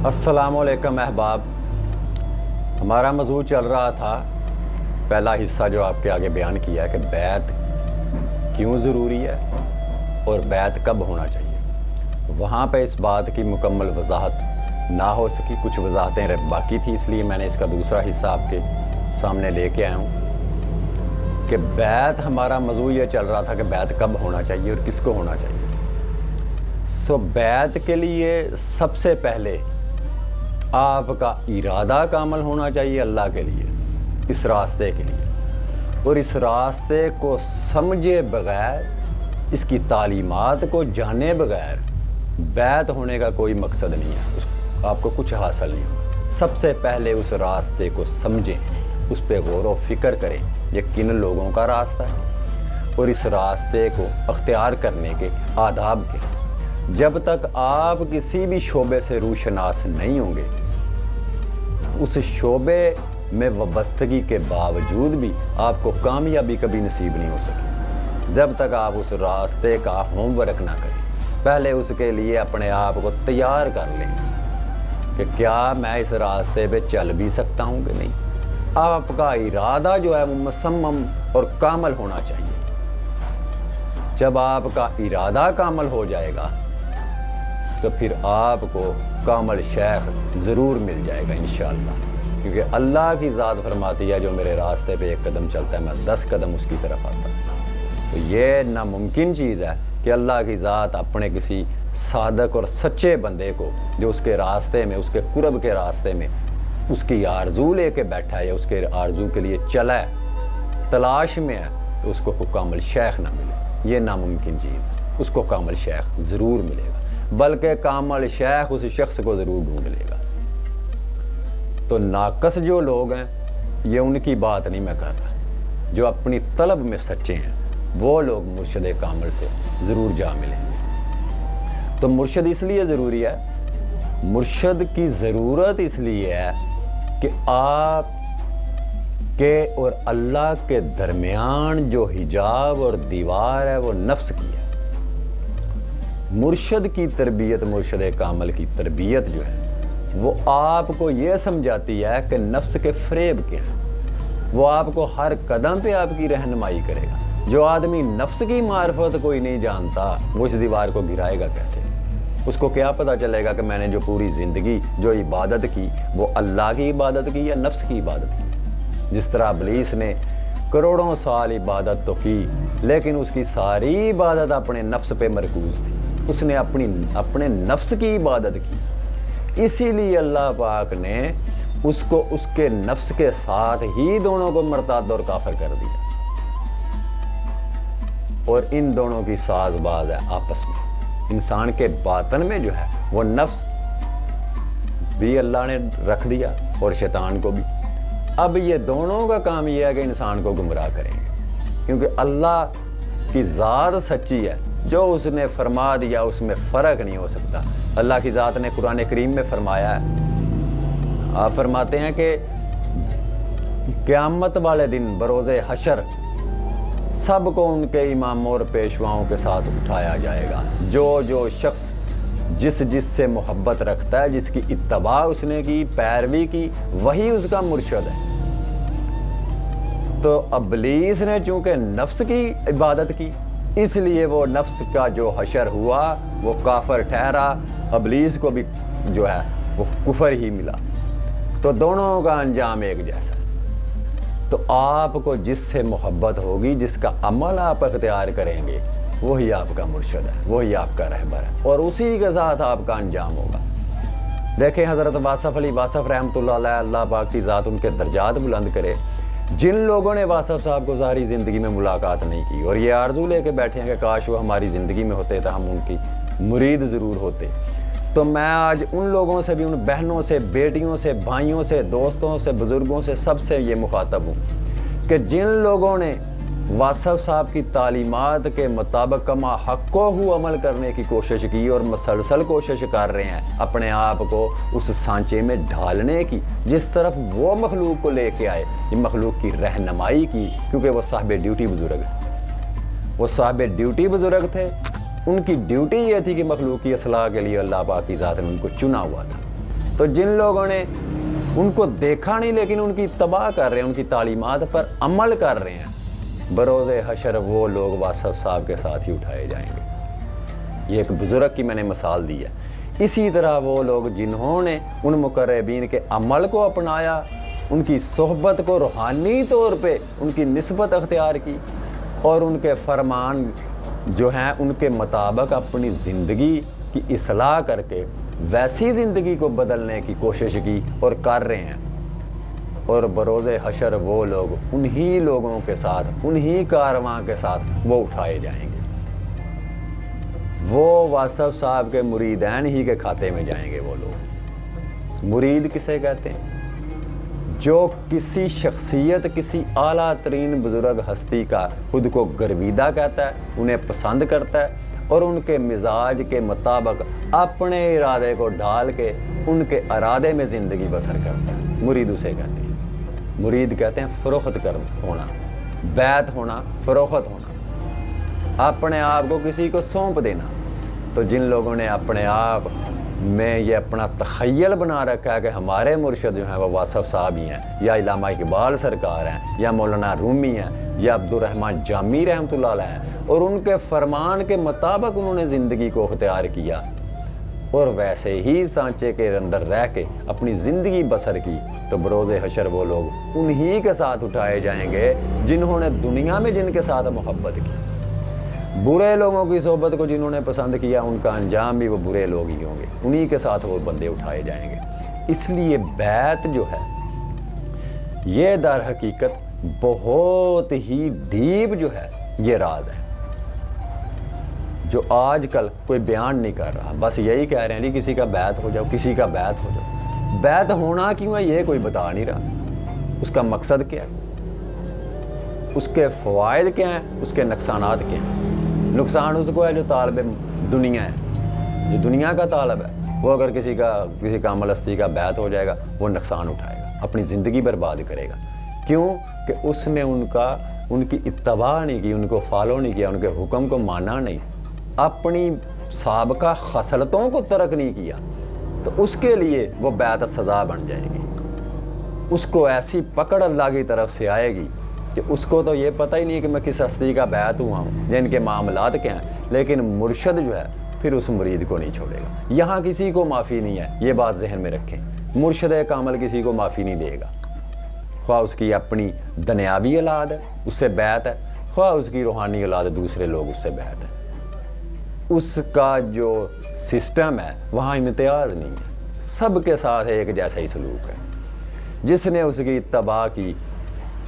السلام علیکم احباب، ہمارا موضوع چل رہا تھا پہلا حصہ جو آپ کے آگے بیان کیا ہے کہ بیعت کیوں ضروری ہے اور بیعت کب ہونا چاہیے۔ وہاں پہ اس بات کی مکمل وضاحت نہ ہو سکی، کچھ وضاحتیں باقی تھی، اس لیے میں نے اس کا دوسرا حصہ آپ کے سامنے لے کے آیا ہوں کہ بیعت، ہمارا موضوع یہ چل رہا تھا کہ بیعت کب ہونا چاہیے اور کس کو ہونا چاہیے۔ بیعت کے لیے سب سے پہلے آپ کا ارادہ کامل ہونا چاہیے اللہ کے لیے، اس راستے کے لیے، اور اس راستے کو سمجھے بغیر، اس کی تعلیمات کو جانے بغیر بیعت ہونے کا کوئی مقصد نہیں ہے، آپ کو کچھ حاصل نہیں ہوگا۔ سب سے پہلے اس راستے کو سمجھیں، اس پہ غور و فکر کریں، یہ کن لوگوں کا راستہ ہے اور اس راستے کو اختیار کرنے کے آداب کے۔ جب تک آپ کسی بھی شعبے سے روشناس نہیں ہوں گے، اس شعبے میں وابستگی کے باوجود بھی آپ کو کامیابی کبھی نصیب نہیں ہو سکے جب تک آپ اس راستے کا ہوم ورک نہ کریں۔ پہلے اس کے لیے اپنے آپ کو تیار کر لیں کہ کیا میں اس راستے پہ چل بھی سکتا ہوں کہ نہیں۔ آپ کا ارادہ جو ہے وہ مصمم اور کامل ہونا چاہیے۔ جب آپ کا ارادہ کامل ہو جائے گا تو پھر آپ کو کامل شیخ ضرور مل جائے گا انشاءاللہ، کیونکہ اللہ کی ذات فرماتی ہے جو میرے راستے پہ ایک قدم چلتا ہے میں 10 قدم اس کی طرف آتا ہوں۔ تو یہ ناممکن چیز ہے کہ اللہ کی ذات اپنے کسی صادق اور سچے بندے کو جو اس کے راستے میں، اس کے قرب کے راستے میں اس کی آرزو لے کے بیٹھا ہے یا اس کے آرزو کے لیے چلا ہے، تلاش میں ہے، تو اس کو کامل شیخ نہ ملے۔ یہ ناممکن چیز ہے، اس کو کامل شیخ ضرور ملے گا، بلکہ کامل شیخ اس شخص کو ضرور ڈھونڈ لے گا۔ تو ناقص جو لوگ ہیں، یہ ان کی بات نہیں میں کر رہا، جو اپنی طلب میں سچے ہیں وہ لوگ مرشد کامل سے ضرور جا ملیں گے۔ تو مرشد اس لیے ضروری ہے، مرشد کی ضرورت اس لیے ہے کہ آپ کے اور اللہ کے درمیان جو حجاب اور دیوار ہے وہ نفس کی ہے۔ مرشد کی تربیت، مرشد کامل کی تربیت جو ہے وہ آپ کو یہ سمجھاتی ہے کہ نفس کے فریب کیا ہے۔ وہ آپ کو ہر قدم پہ آپ کی رہنمائی کرے گا۔ جو آدمی نفس کی معرفت کوئی نہیں جانتا وہ اس دیوار کو گرائے گا کیسے؟ اس کو کیا پتہ چلے گا کہ میں نے جو پوری زندگی جو عبادت کی وہ اللہ کی عبادت کی یا نفس کی عبادت کی؟ جس طرح ابلیس نے کروڑوں سال عبادت تو کی لیکن اس کی ساری عبادت اپنے نفس پہ مرکوز تھی، اس نے اپنے نفس کی عبادت کی۔ اسی لیے اللہ پاک نے اس کو اس کے نفس کے ساتھ ہی دونوں کو مرتد اور کافر کر دیا، اور ان دونوں کی ساز باز ہے آپس میں۔ انسان کے باطن میں جو ہے وہ نفس بھی اللہ نے رکھ دیا اور شیطان کو بھی۔ اب یہ دونوں کا کام یہ ہے کہ انسان کو گمراہ کریں گے، کیونکہ اللہ کی ذات سچی ہے، جو اس نے فرما دیا اس میں فرق نہیں ہو سکتا۔ اللہ کی ذات نے قرآن کریم میں فرمایا ہے، آپ فرماتے ہیں کہ قیامت والے دن بروز حشر سب کو ان کے اماموں اور پیشواؤں کے ساتھ اٹھایا جائے گا۔ جو شخص جس سے محبت رکھتا ہے، جس کی اتباع اس نے کی، پیروی کی، وہی اس کا مرشد ہے۔ تو ابلیس نے چونکہ نفس کی عبادت کی، اس لیے وہ نفس کا جو حشر ہوا وہ کافر ٹھہرا، ابلیس کو بھی جو ہے وہ کفر ہی ملا۔ تو دونوں کا انجام ایک جیسا ہے۔ تو آپ کو جس سے محبت ہوگی، جس کا عمل آپ اختیار کریں گے، وہی آپ کا مرشد ہے، وہی آپ کا رہبر ہے، اور اسی کے ساتھ آپ کا انجام ہوگا۔ دیکھیں حضرت واصف علی واصف رحمۃ اللہ علیہ، اللہ پاک کی ذات ان کے درجات بلند کرے، جن لوگوں نے واصف صاحب کو ظاہری زندگی میں ملاقات نہیں کی اور یہ آرزو لے کے بیٹھے ہیں کہ کاش وہ ہماری زندگی میں ہوتے تو ہم ان کی مرید ضرور ہوتے، تو میں آج ان لوگوں سے بھی، ان بہنوں سے، بیٹیوں سے، بھائیوں سے، دوستوں سے، بزرگوں سے، سب سے یہ مخاطب ہوں کہ جن لوگوں نے واصف صاحب کی تعلیمات کے مطابق کما حق و عمل کرنے کی کوشش کی اور مسلسل کوشش کر رہے ہیں اپنے آپ کو اس سانچے میں ڈھالنے کی جس طرف وہ مخلوق کو لے کے آئے، یہ مخلوق کی رہنمائی کی، کیونکہ وہ صاحب ڈیوٹی بزرگ ہے، وہ صاحب ڈیوٹی بزرگ تھے۔ ان کی ڈیوٹی یہ تھی کہ مخلوق کی اصلاح کے لیے اللہ پاک کی ذات نے ان کو چنا ہوا تھا، تو جن لوگوں نے ان کو دیکھا نہیں لیکن ان کی اتباع کر رہے ہیں، ان کی تعلیمات پر عمل کر رہے ہیں، بروز حشر وہ لوگ واصف صاحب کے ساتھ ہی اٹھائے جائیں گے۔ یہ ایک بزرگ کی میں نے مثال دی ہے۔ اسی طرح وہ لوگ جنہوں نے ان مقربین کے عمل کو اپنایا، ان کی صحبت کو روحانی طور پہ ان کی نسبت اختیار کی اور ان کے فرمان جو ہیں ان کے مطابق اپنی زندگی کی اصلاح کر کے ویسی زندگی کو بدلنے کی کوشش کی اور کر رہے ہیں، اور بروز حشر وہ لوگ انہی لوگوں کے ساتھ، انہی کارواں کے ساتھ وہ اٹھائے جائیں گے۔ وہ واصف صاحب کے مریدین ہی کے کھاتے میں جائیں گے وہ لوگ۔ مرید کسے کہتے ہیں؟ جو کسی شخصیت، کسی اعلیٰ ترین بزرگ ہستی کا خود کو گرویدہ کہتا ہے، انہیں پسند کرتا ہے اور ان کے مزاج کے مطابق اپنے ارادے کو ڈھال کے ان کے ارادے میں زندگی بسر کرتا ہے، مرید اسے کہتے ہیں۔ مرید کہتے ہیں فروخت ہونا، بیعت ہونا، فروخت ہونا، اپنے آپ کو کسی کو سونپ دینا۔ تو جن لوگوں نے اپنے آپ میں یہ اپنا تخیل بنا رکھا ہے کہ ہمارے مرشد جو ہیں وہ واصف صاحب ہی ہیں، یا علامہ اقبال سرکار ہیں، یا مولانا رومی ہیں، یا عبدالرحمن جامی رحمۃ اللہ علیہ ہیں، اور ان کے فرمان کے مطابق انہوں نے زندگی کو اختیار کیا اور ویسے ہی سانچے کے اندر رہ کے اپنی زندگی بسر کی، تو بروز حشر وہ لوگ انہی کے ساتھ اٹھائے جائیں گے جنہوں نے دنیا میں جن کے ساتھ محبت کی۔ برے لوگوں کی صحبت کو جنہوں نے پسند کیا، ان کا انجام بھی وہ برے لوگ ہی ہوں گے، انہی کے ساتھ وہ بندے اٹھائے جائیں گے۔ اس لیے بیعت جو ہے یہ در حقیقت بہت ہی ڈیپ جو ہے یہ راز ہے، جو آج کل کوئی بیان نہیں کر رہا، بس یہی کہہ رہے ہیں جی کسی کا بیعت ہو جاؤ، کسی کا بیعت ہو جاؤ۔ بیعت ہونا کیوں ہے یہ کوئی بتا نہیں رہا، اس کا مقصد کیا ہے، اس کے فوائد کیا ہیں، اس کے نقصانات کیا ہیں۔ نقصان اس کو ہے جو طالب دنیا ہے، جو دنیا کا طالب ہے، وہ اگر کسی کامل ہستی کا بیعت ہو جائے گا وہ نقصان اٹھائے گا، اپنی زندگی برباد کرے گا۔ کیوں کہ اس نے ان کی اتباع نہیں کی، ان کو فالو نہیں کیا، ان کے حکم کو مانا نہیں، اپنی سابقہ خصلتوں کو ترک نہیں کیا، تو اس کے لیے وہ بیعت سزا بن جائے گی۔ اس کو ایسی پکڑ اللہ کی طرف سے آئے گی کہ اس کو تو یہ پتہ ہی نہیں کہ میں کس ہستی کا بیعت ہوا ہوں، جن کے معاملات کیا ہیں، لیکن مرشد جو ہے پھر اس مرید کو نہیں چھوڑے گا۔ یہاں کسی کو معافی نہیں ہے، یہ بات ذہن میں رکھیں، مرشد کامل کسی کو معافی نہیں دے گا، خواہ اس کی اپنی دنیاوی اولاد ہے اس سے بیعت ہے، خواہ اس کی روحانی اولاد دوسرے لوگ اس سے بیعت ہے۔ اس کا جو سسٹم ہے وہاں امتیاز نہیں ہے، سب کے ساتھ ایک جیسا ہی سلوک ہے۔ جس نے اس کی اتباع کی،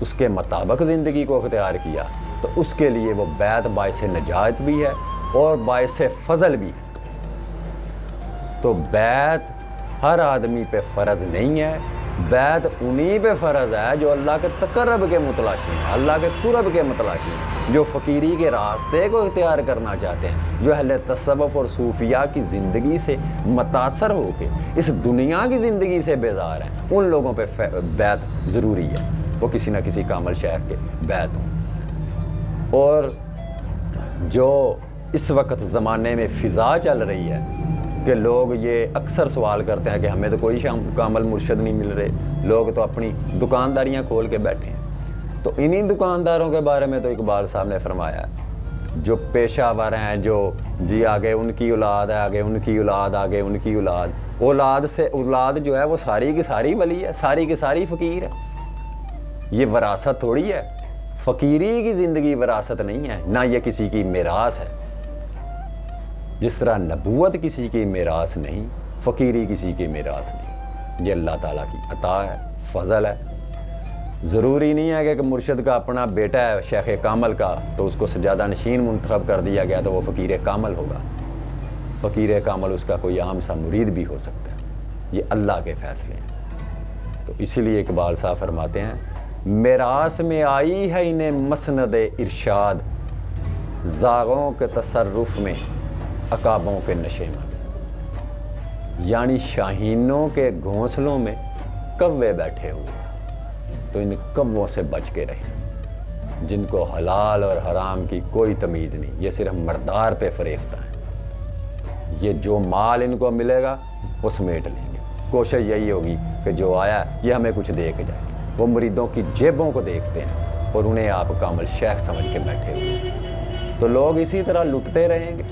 اس کے مطابق زندگی کو اختیار کیا، تو اس کے لیے وہ بیعت باعث نجات بھی ہے اور باعث فضل بھی ہے۔ تو بیعت ہر آدمی پہ فرض نہیں ہے، بیعت انہی پہ فرض ہے جو اللہ کے تقرب کے متلاشی ہیں، اللہ کے قرب کے متلاشی ہیں، جو فقیری کے راستے کو اختیار کرنا چاہتے ہیں، جو اہل تصوف اور صوفیاء کی زندگی سے متاثر ہو کے اس دنیا کی زندگی سے بیزار ہیں، ان لوگوں پہ بیعت ضروری ہے، وہ کسی نہ کسی کامل شیخ کے بیعت ہوں۔ اور جو اس وقت زمانے میں فضا چل رہی ہے کہ لوگ یہ اکثر سوال کرتے ہیں کہ ہمیں تو کوئی کامل مرشد نہیں مل رہے، لوگ تو اپنی دکانداریاں کھول کے بیٹھے ہیں، تو انہی دکانداروں کے بارے میں تو اقبال صاحب نے فرمایا ہے، جو پیشہ ور ہیں، جو جی آگے ان کی اولاد ہے، آگے ان کی اولاد، آگے ان کی اولاد جو ہے وہ ساری کی ساری ولی ہے، ساری کی ساری فقیر ہے۔ یہ وراثت تھوڑی ہے، فقیری کی زندگی وراثت نہیں ہے، نہ یہ کسی کی میراث ہے۔ جس طرح نبوت کسی کی میراث نہیں، فقیری کسی کی میراث نہیں، یہ اللہ تعالیٰ کی عطا ہے، فضل ہے۔ ضروری نہیں ہے کہ مرشد کا اپنا بیٹا ہے شیخ کامل کا تو اس کو سجادہ نشین منتخب کر دیا گیا تو وہ فقیر کامل ہوگا۔ فقیر کامل اس کا کوئی عام سا مرید بھی ہو سکتا ہے، یہ اللہ کے فیصلے ہیں۔ تو اسی لیے اقبال صاحب فرماتے ہیں، میراث میں آئی ہے انہیں مسند ارشاد، زاغوں کے تصرف میں عقابوں کے نشے میں، یعنی شاہینوں کے گھونسلوں میں کوے بیٹھے ہوئے، تو ان کووں سے بچ کے رہیں، جن کو حلال اور حرام کی کوئی تمیز نہیں، یہ صرف مردار پہ فریفتہ ہیں، یہ جو مال ان کو ملے گا وہ سمیٹ لیں گے، کوشش یہی ہوگی کہ جو آیا یہ ہمیں کچھ دے کے جائے۔ وہ مریدوں کی جیبوں کو دیکھتے ہیں اور انہیں آپ کامل شیخ سمجھ کے بیٹھے ہوئے ہیں۔ تو لوگ اسی طرح لٹتے رہیں گے۔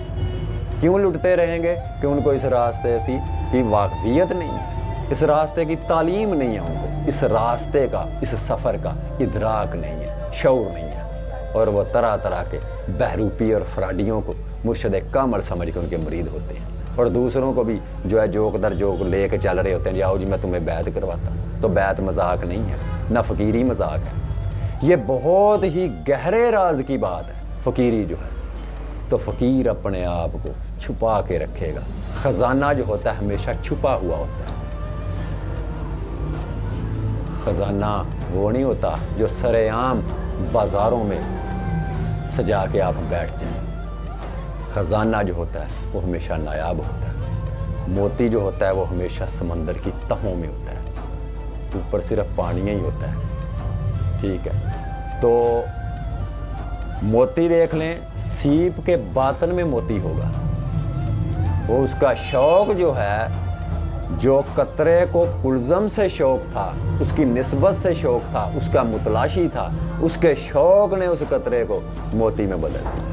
کیوں لٹتے رہیں گے؟ کہ ان کو اس راستے کی واقفیت نہیں ہے، اس راستے کی تعلیم نہیں ہے، ان کو اس راستے کا، اس سفر کا ادراک نہیں ہے، شعور نہیں ہے، اور وہ طرح طرح کے بہروپی اور فراڈیوں کو مرشد کامل سمجھ کے ان کے مرید ہوتے ہیں، اور دوسروں کو بھی جو ہے جوک در جوک لے کے چل رہے ہوتے ہیں، جاؤ جی میں تمہیں بیعت کرواتا ہوں۔ تو بیعت مذاق نہیں ہے، نہ فقیری مذاق ہے، یہ بہت ہی گہرے راز کی بات ہے فقیری جو ہے۔ تو فقیر اپنے آپ کو چھپا کے رکھے گا۔ خزانہ جو ہوتا ہے ہمیشہ چھپا ہوا ہوتا ہے۔ خزانہ وہ نہیں ہوتا جو سر عام بازاروں میں سجا کے آپ بیٹھ جائیں۔ خزانہ جو ہوتا ہے وہ ہمیشہ نایاب ہوتا ہے۔ موتی جو ہوتا ہے وہ ہمیشہ سمندر کی تہوں میں ہوتا ہے، اوپر صرف پانی ہی ہوتا ہے، ٹھیک ہے۔ تو موتی دیکھ لیں، سیپ کے باطن میں موتی ہوگا، وہ اس کا شوق جو ہے، جو قطرے کو کلزم سے شوق تھا، اس کی نسبت سے شوق تھا، اس کا متلاشی تھا، اس کے شوق نے اس قطرے کو موتی میں بدل دیا۔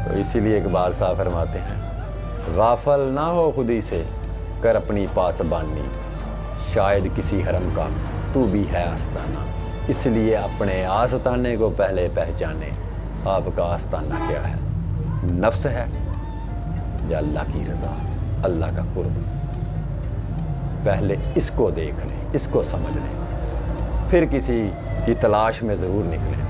تو اسی لیے اقبال صاحب فرماتے ہیں، غافل نہ ہو خودی سے کر اپنی پاسبانی، شاید کسی حرم کا تو بھی ہے آستانہ۔ اس لیے اپنے آستانے کو پہلے پہچانے، آپ کا آستانہ کیا ہے، نفس ہے یا اللہ کی رضا، اللہ کا قرب۔ پہلے اس کو دیکھ لیں، اس کو سمجھ لیں، پھر کسی کی تلاش میں ضرور نکلیں۔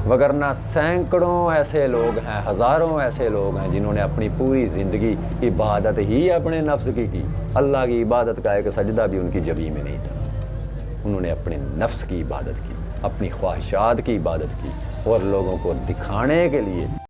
وگرنہ سینکڑوں ایسے لوگ ہیں، ہزاروں ایسے لوگ ہیں جنہوں نے اپنی پوری زندگی عبادت ہی اپنے نفس کی۔ اللہ کی عبادت کا ایک سجدہ بھی ان کی جبی میں نہیں تھا۔ انہوں نے اپنے نفس کی عبادت کی، اپنی خواہشات کی عبادت کی، اور لوگوں کو دکھانے کے لیے